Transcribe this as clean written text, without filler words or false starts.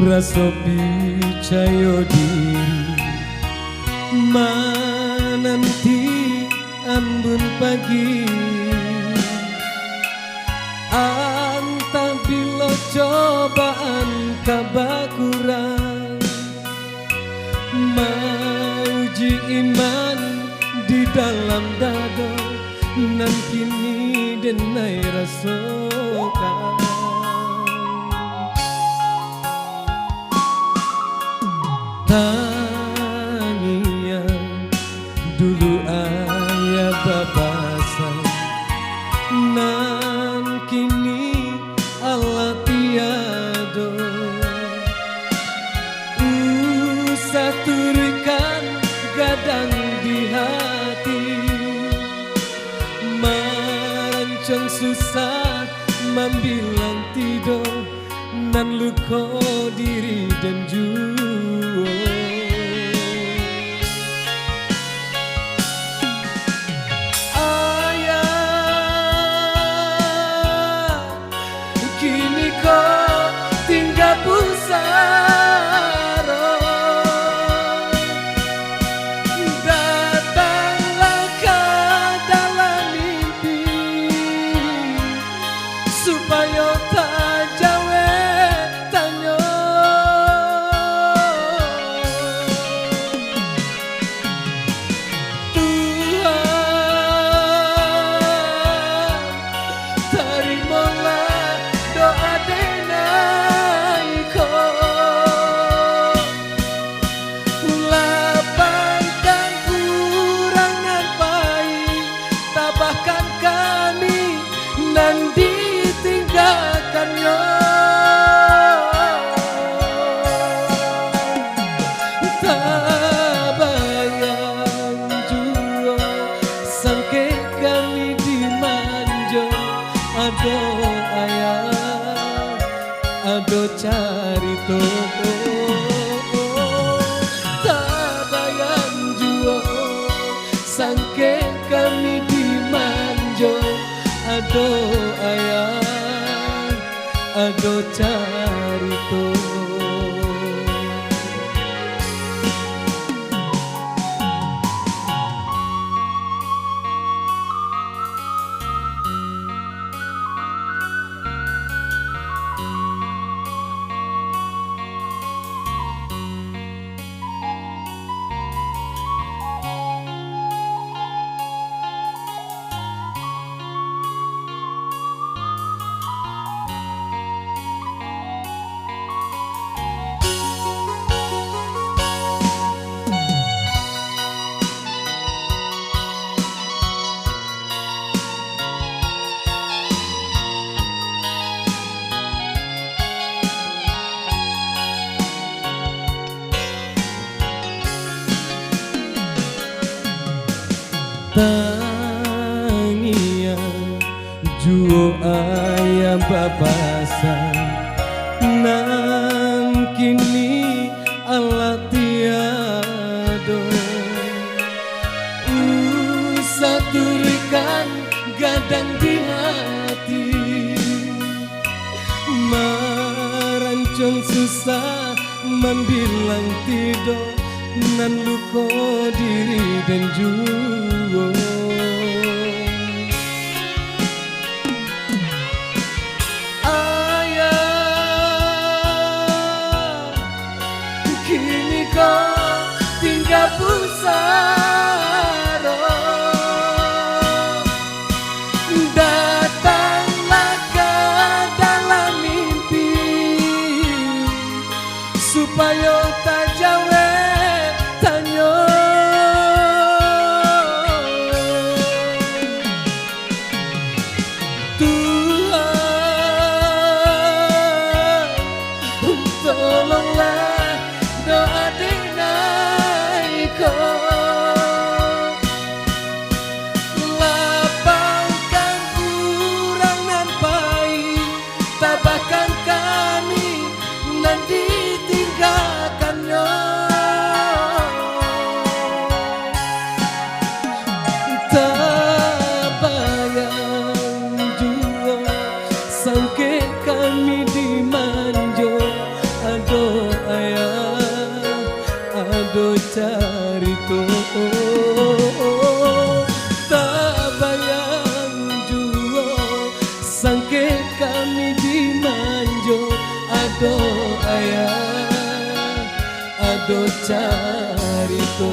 rasa percaya diri mananti ambun pagi anta bila cobaan kabakuran mauji iman di dalam dada nan kini denai rasakan tania dulu ayah babasan nan kini Allah tiada saturikan gadang di hati marancang susah membilang tidur nan luka diri dan jua ayah kini kau tinggal pusara datanglah ke dalam mimpi supaya tak jawe tanya Tuhan terimalah doa denaiku lapangkan kurangan baik tabahkan kami nan ditinggalkannya tak bayang jua sangke kami dimanja ado ayah ado carito tak bayang jua sangke kami dimanja ado ayah ado carito tangia juo ayam babasan nang kini Allah tiado saturikan gadang di hati marancang susah membilang tidur nan luka diri dan jua ayah kini kau tinggal pusara datanglah ke dalam mimpi supaya tak jawe tolonglah doa denaiku lapangkan kurangan baik tabahkan kami nan ditinggalkannya tak bayang jua sangke kami dimanja ado carito tak bayang juo sangke kami dimanjo ado ayah ado carito.